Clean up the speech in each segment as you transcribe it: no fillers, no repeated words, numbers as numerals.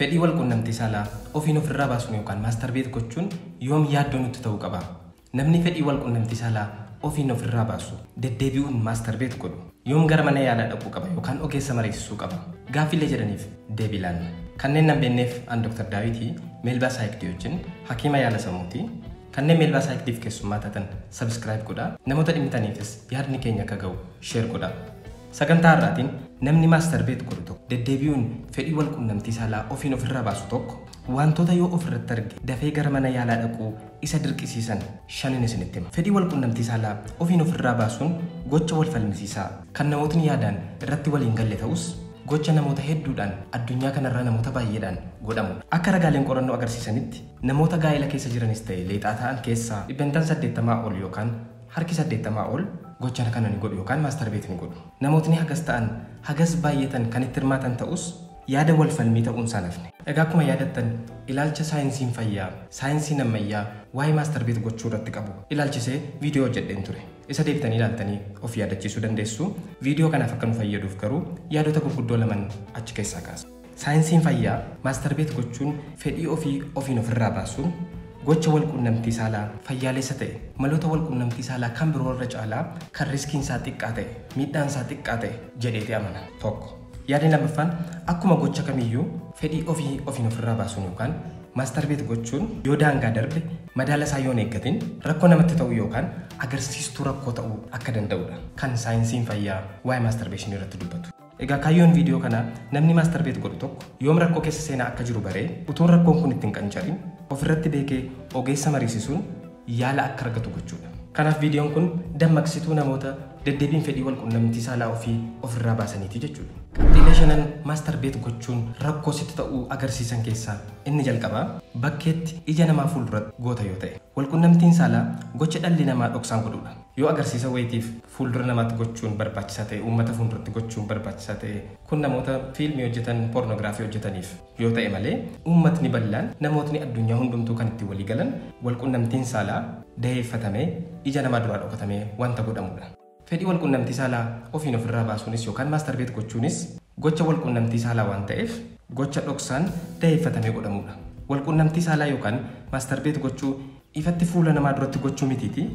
Fedhii wal quunnamtii saalaa ofiin ofirraa baasuun yookaan maastarbeet gochuun yoom yaaddoo nutti ta'uu qaba? Namni fedhii wal quunnamtii saalaa ofiin ofirraa baasu deddeebi'uun maastarbeet godhu yoom gara mana yaalaa dhaquu qaba yookaan ogeessa mariisisuu qaba? Gaaffilee jedhaniif deebii laanna. Kanneen nan beekneef an Dr. Daawitii Meelbaa Saayikdii wajjin hakiima yaala sammuutii. Kanneen Meelbaa Saayikdiif keessummaa taatan subscribe godhaa. Namoota dhimmitaniifis yaadni keenya akka ga'u share godhaa. Sagantaa har'aatiin namni maastarbeet godhu tokko deddeebi'uun fedhii wal quunnamtii saalaa ofiin ofirraa baasu tokko wantoota yoo ofirratti arge dafee gara mana yaalaa dhaquu isa dirqisiisan shanin isinitti hima. Fedhii wal quunnamtii saalaa ofiin ofirraa baasuun gocha wal falmisiisaa kan namootni yaadaan irratti waliin galle ta'us gocha namoota hedduudhaan addunyaa kanarraa namoota baay'eedhaan godhamu. Akka ragaaleen qorannoo agarsiisanitti namoota gaa'ela keessa jiranis ta'e leexaa ta'an keessaa 80% ol yookaan harki 80 ol gocha kana ni godhu yookaan maastarbeet ni godhu. Namootni hagas ta'an hagas baay'atan kan itti hirmaatan ta'us yaada wal falmii ta'uun isaan hafne. Egaa akkuma yaadattan ilaalcha saayinsiin fayyaa, saayinsiin ammayyaa waa'ee maastarbeet gochuu irratti qabu ilaalchisee viidiyoo hojjedheen ture. Isa deebitanii ilaaltanii of yaadachiisuu dandeessu. Viidiyoo kanaaf akka nu fayyaduuf garuu yaadota gurguddoo lamaan achi keessaa kaasa. Saayinsiin fayyaa maastarbeet gochuun fedhii ofiin ofirraa baasuun gocha wal quunnamtii saalaa fayyaalessa ta'e maloota wal quunnamtii saalaa kan biroo irra caalaa kan riskiin isaa xiqqaa ta'e miidhaan isaa xiqqaa ta'e jedheeti amana. Tokko yaadni lammaffaan akkuma gocha kamiyyuu fedhii ofiin ofirraa baasuun yookaan maastarbeet gochuun yoo daangaa darbe madaala isaa yoo eeggatin rakkoo namatti ta'u yookaan agarsiistuu rakkoo ta'uu akka danda'udha kan saayinsiin fayyaa waa'ee maastarbeeshinii irratti dubbatu. Egaa kaayyoon viidiyoo kanaa namni maastarbeet godhu tokko yoom rakkoo keessa seenaa akka jiru baree utuun rakkoon kun ittiin qancarin ofirratti beekee ogeessa mariisisuun yaala akka argatu gochuudha. Kanaaf viidiyoon kun dammaqsituu namoota deddeebiin fedhii wal quunnamtii saalaa ofirraa baasaniiti jechuudha. Qabxiilee shanan maastarbeet gochuun rakkoo sitti ta'uu agarsiisan keessaa inni jalqabaa bakkeetti ija namaa fuulduratti goota yoo ta'e. Wal quunnamtiin saalaa gocha dhalli namaa dhoksaan godhudha. Yoo agarsiisa wayitiif fuuldura namaatti gochuun barbaachisaa ta'e uummata fuulduratti gochuun barbaachisaa ta'e kun namoota fiilmii hojjetan poornoogiraafii hojjetaniif yoo ta'e malee uummatni bal'aan namootni addunyaa hundumtuu kan itti walii galan wal quunnamtiin saalaa daheeffatamee ija namaa duraa dhokatamee wanta godhamudha. Fedhii wal quunnamtii saalaa ofiin ofirraa baasuunis yookaan maastarbeet gochuunis gocha wal quunnamtii saalaa waan ta'eef gocha dhoksaan daheeffatamee godhamudha. Wal quunnamtii saalaa yookaan maastarbeet gochuu ifatti fuula namaa duratti gochuu mitiiti.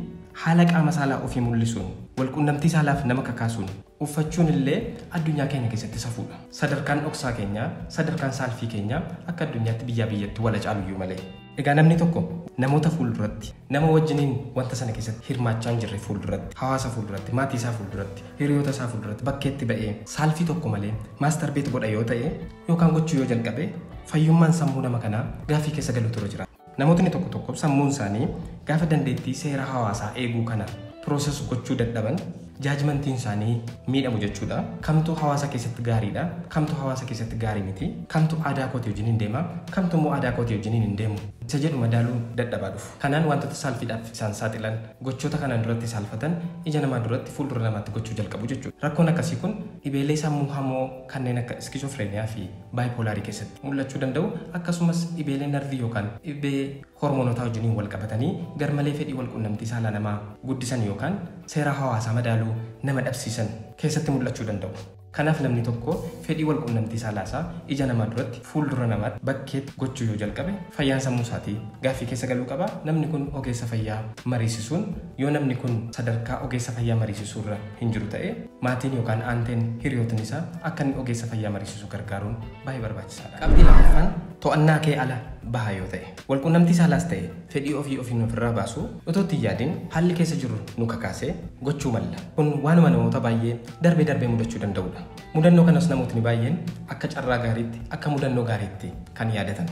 Haala qaama saalaa ofii mul'isuun wal quunnamtii saalaaf nama kakaasuun uffachuun illee addunyaa keenya keessatti safuudha. Sadarkaan dhoksaa keenyaa, sadarkaan saalfii keenyaa akka addunyaatti biyyatti wala caaluyyuu malee. Egaa namni tokko namoota fuulduratti nama wajjiniin wanta sana keessatti hirmaachaa hin jirre fuulduratti, hawaasa fuulduratti, maatii isaa fuulduratti, hiriyoota isaa fuulduratti bakkeetti ba'ee saalfii tokko malee maastarbeet godha yoo ta'e yookaan gochuu yoo jalqabe fayyummaan sammuu nama kanaa gaaffii keessa galuutu irra jira. Namootni tokko sammuun isaanii gaafa dandeettii seera hawaasaa eeguu kana pirooses gochuu dadhaban jaajmentiin isaanii miidhamu jechuudha. Kamtu hawaasa keessatti gaariidha, kamtu hawaasa keessatti gaarii miti, kamtu aadaa kootii wajjin hin deema, kamtu immoo aadaa kootii wajjin hin deemu. Isa jedhu madaaluun dadhabaa dhufu. Kanaan wantoota saalfiidhaaf isaan saaxilan gochoota kanaan duratti saalfatan ija namaa duratti fuuldura namaatti gochuu jalqabu jechuudha. Rakkoon akkasii kun dhibeelee sammuu hamoo kanneen akka iskizofreeniyaa fi baayipolaarii keessatti mul'achuu danda'u akkasumas dhibeelee narvii yookaan dhibee hormoonotaa wajjiniin wal qabatanii garmalee fedhii wal quunnamtii saalaa namaa guddisan yookaan seera hawaasaa madaaluu nama dhabsiisan keessatti mul'achuu danda'u. Kanaaf namni tokko fedhii wal quunnamtii saalaasaa ija namaa duratti fuuldura namaatti bakkeetti gochuu yoo jalqabe fayyaan sammuu isaatii gaaffii keessa galuu qaba. Namni kun ogeessa fayyaa mariisisuun yoo namni kun sadarkaa ogeessa fayyaa mariisisuu irra hin jiru ta'e maatiin yookaan aanteen hiriyootni isaa akka inni ogeessa fayyaa mariisisuu gargaaruun baay'ee barbaachisaadha. Qabxii lammaffaan to'annaa kee ala baha yoo ta'e wal quunnamtii saalaas ta'e fedhii ofiin ofirraa baasu otoo itti yaadin haalli keessa jiru nu kakaasee gochuu malla. Kun waanuma namoota baay'ee darbee mudachuu danda'udha. Mudannoo kanas namootni baay'een akka carraa gaariitti akka mudannoo gaariitti kan yaadatan.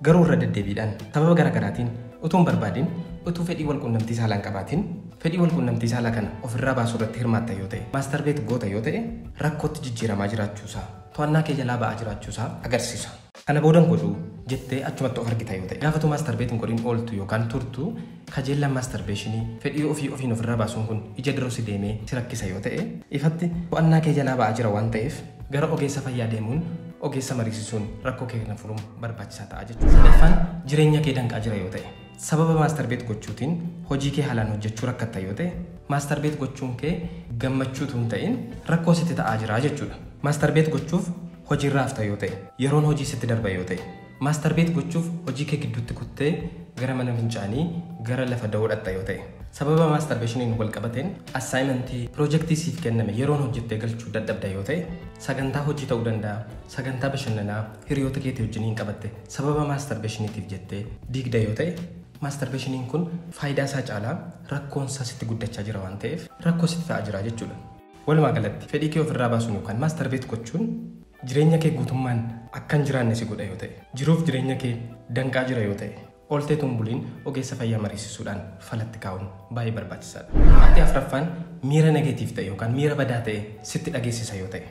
Garuu irra deddeebiidhaan sababa garaagaraatiin utuun barbaadin utuu fedhii wal quunnamtii saalaan qabaatin fedhii wal quunnamtii saalaa kana ofirraa baasuu irratti hirmaatta yoo ta'e maastarbeet goota yoo ta'e rakkootti jijjiiramaa jiraachuusaa to'annaa kee jalaa ba'aa jiraachuusaa agarsiisa. Kana boodan godhuu jettee achumatti of argita yoo ta'e gaafatu maastarbeet hin godhin ooltu yookaan turtu kajeellaan maastarbeeshinii fedhii ofiin ofirraa baasuun kun ija diroosi deemee si rakkisa yoo ta'e ifatti to'annaa kee jalaa ba'aa jira waan ta'eef gara ogeessa fayyaa deemuun ogeessa mariisisuun rakkoo kee kana furuun barbaachisaa ta'a jechuudha. Sadaffaan jireenya kee danqaa jira yoo ta'e sababa maastarbeet gochuutiin hojii kee haalaan hojjechuu rakkatta yoo ta'e maastarbeet gochuun kee gammachuutu hin ta'in rakkoo sitti ta'aa jira jechuudha. Maastarbeet gochuuf hojiirraaf ta'e yoo ta'e yeroon hojii sitti darba yoo ta'e maastarbeet gochuuf hojii kee gidduutti kuttee gara mana fincaanii gara lafa da'oo dhatta yoo ta'e sababa maastarbeeshiniin wal qabateen assaayimentii piroojeektii siif kenname yeroon hojjettee galchuu dadhabda yoo ta'e sagantaa hojii ta'uu danda'a sagantaa bashannanaa hiriyoota keetii wajjiniin qabatte sababa maastarbeeshiniitiif jettee diigda yoo ta'e maastarbeeshiniin kun faayidaa isaa caalaa rakkoon isaa sitti guddachaa jira waan ta'eef rakkoo sitti ta'aa jira jechuudha. Walumaa galatti fedhii kee ofirraa baasuun yookaan maastarbeet gochuun jireenya kee guutummaan akka hin jiraanne si godha yoo ta'e jiruuf jireenya kee danqaa jira yoo ta'e ooltee tumbuliin ogeessa fayyaa mariisisuudhaan falatti kaa'uun baay'ee barbaachisaadha. Qabxii afuraffaan miira negeetiif ta'e yookaan miira badaa ta'e sitti dhageessisa yoo ta'e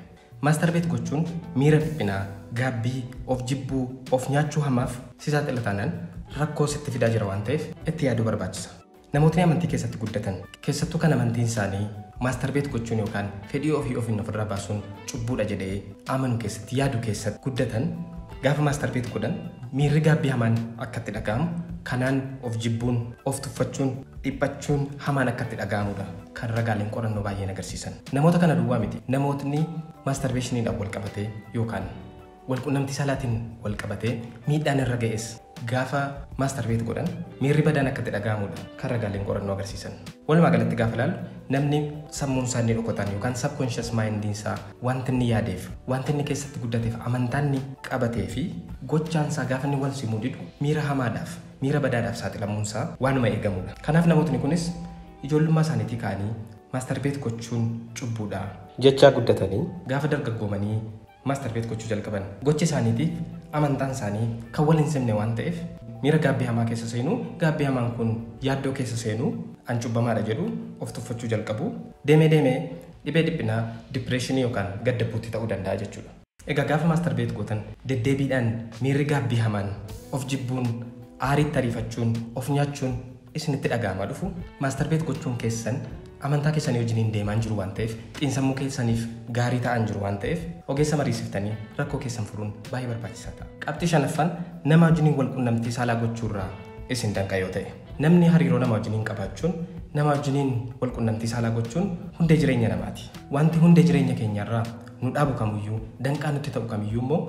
maastarbeet gochuun miira dhiphinaa gaabbii of jibbuu of nyaachuu hamaaf si saaxila taanaan rakkoo sitti fidaa jira waan ta'eef itti yaaduu barbaachisa. Namootni amantii keessatti guddatan keessattuu kan amantiin isaanii maastarbeet gochuun yookaan fedhii ofiin ofirraa baasuun cubbuudha jedhee amanu keessatti yaadu keessatti guddatan gaafa maastarbeet godhan miirri gaabbii hamaan akka itti dhaga'amu kanaan of jibbuun of tuffachuun dhiphachuun hamaan akka itti dhaga'amudha kan ragaaleen qorannoo baay'een agarsiisan. Namoota kana duwwaa miti namootni maastarbeeshiniidhaan wal qabatee yookaan walqunnamtii saalaatiin wal qabatee miidhaan irra ga'es gaafa maastarbeet godhan miirri badaan akka itti dhaga'amudha kan ragaaleen qorannoo agarsiisan. Walumaa galatti gaafa ilaallu namni sammuun isaa inni dhokotaan yookaan subconscious mindiin isaa wanti inni yaadeef wanti inni keessatti guddateef amantaan inni qabatee fi gochaan isaa gaafa inni wal simuu didu miira hamaadhaaf miira badaadhaaf saaxilamuun isaa waanuma eegamudha. Kanaaf namootni kunis ijoollummaa isaaniitii ka'anii maastarbeet gochuun cubbuudha jechaa guddatanii gaafa dargaggoomanii maastarbeet gochuu jalqaban gochi isaaniitiif amantaan isaanii kan wal hin simne waan ta'eef miira gaabbii hamaa keessa seenuu gaabbii hamaan kun yaaddoo keessa seenuu an cubbamaadha jedhu of tuffachuu jalqabu deemee dhibee dhiphinaa dipireeshinii yookaan gadda buutii ta'uu danda'a jechuudha. Egaa gaafa maastarbeet gootan deddeebiidhaan miirri gaabbii hamaan of jibbuun aariitti ariifachuun of nyaachuun isinitti dhaga'amaa dhufu maastarbeet gochuun keessan amantaa keessanii wajjiniin deemaan jiru waan ta'eef xiinsammuu keessaniif gaarii ta'an jiru waan ta'eef ogeessa mariisiftanii rakkoo keessan furuun baay'ee barbaachisaa ta'a. Qabxii shanaffaan nama wajjiniin wal qunnamtii saalaa gochuurraa isin danqa yoo ta'e namni hariiroo nama wajjiniin qabaachuun nama wajjiniin wal qunnamtii saalaa gochuun hundee jireenya namaati. Wanti hundee jireenya keenyarraa nu dhaabu kamiyyuu danqaa nutti ta'u kamiyyuu immoo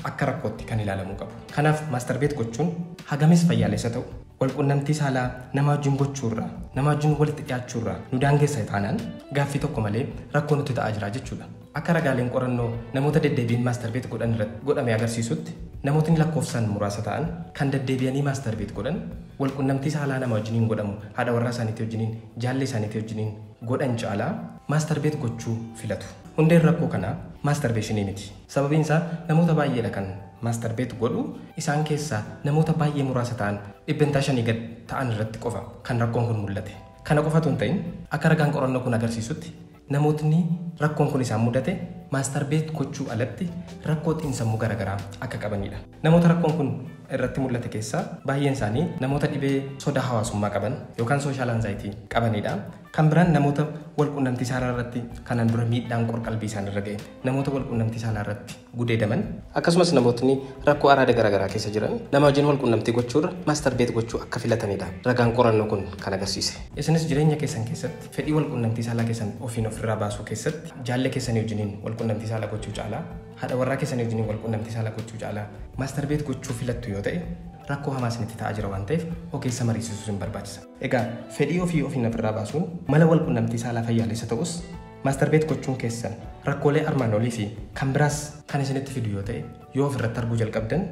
akka rakkootti kan ilaalamuu qabu. Kanaaf maastarbeet gochuun hagamis fayyaalessa ta'u walqunnamtii saalaa nama wajjin gochuurraa nama wajjin walitti dhiyaachuurraa nu daangeessa taanaan gaaffii tokko malee rakkoo nutti ta'aa jira jechuudha. Akka ragaaleen qorannoo namoota deddeebiin maastarbeet godhan irratti godhame agarsiisutti namootni lakkoofsaan muraasa ta'an kan deddeebi'anii maastarbeet godhan walqunnamtii saalaa nama wajjiniin godhamu haadha warraa isaaniitii wajjiniin jaallee isaaniitii wajjiniin godhan caalaa maastarbeet gochuu filatu. Hundeen rakkoo kanaa maastarbeeshinii miti. Sababiin isaa namoota baay'eedha kan maastarbeet godhu isaan keessaa namoota baay'ee muraasa ta'an 5% gad ta'an irratti qofa kan rakkoon kun mul'ate. Kana qofatu hin ta'in akka ragaan qorannoo kun agarsiisutti namootni rakkoon kun isaan mudate maastarbeet gochuu alatti rakkoo xiinsammuu garaagaraa akka qabanidha. Namoota rakkoon kun irratti mul'ate keessaa baay'een isaanii namoota dhibee sodaa hawaasummaa qaban yookaan sooshaal anzaayitii qabanidha. Kan biraan namoota walqunnamtii saalaa irratti kanaan dura miidhaan qorqalbii isaan irra ga'e namoota walqunnamtii saalaa irratti gudeedaman akkasumas namootni rakkoo araada garaagaraa keessa jiran nama wajjin walqunnamtii gochuurra maastarbeet gochuu akka filatanidha. Ragaan qorannoo kun kan agarsiise. Isinis jireenya keessan keessatti fedhii walqunnamtii saalaa keessan ofiin ofirraa baasuu keessatti jaallee keessanii wajjiniin walqunnamtii saalaa gochuu caalaa haadha warraa keessanii wajjiniin walqunnamtii saalaa gochuu caalaa maastarbeet gochuu filattu yoo ta'e rakkoo hamaa isinitti ta'aa jira waan ta'eef ogeessa mariisisuu isin barbaachisa. Egaa fedhii ofiin ofirraa baasuun mala walqunnamtii saalaa fayyaalessa ta'us maastarbeet gochuun keessan rakkoolee armaan olii fi kan biraas kan isinitti fidu yoo ta'e yoo ofirratti arguu jalqabdan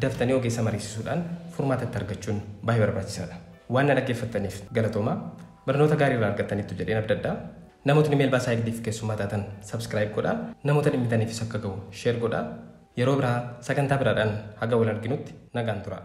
daftanii ogeessa mariisisuudhaan furmaata itti argachuun baay'ee barbaachisaadha. Waan na dhaggeeffattaniif galatoomaa barnoota gaarii irraa argattaniittu jedheen abdaddaa. Namootni meelbaa saayidiif keessummaa taatan sabskiraayib godhaa. Namoota dhimmitaniifis akka ga'u sheer godhaa. Yeroo biraa sagantaa biraadhaan haga wal arginutti nagaan turaa.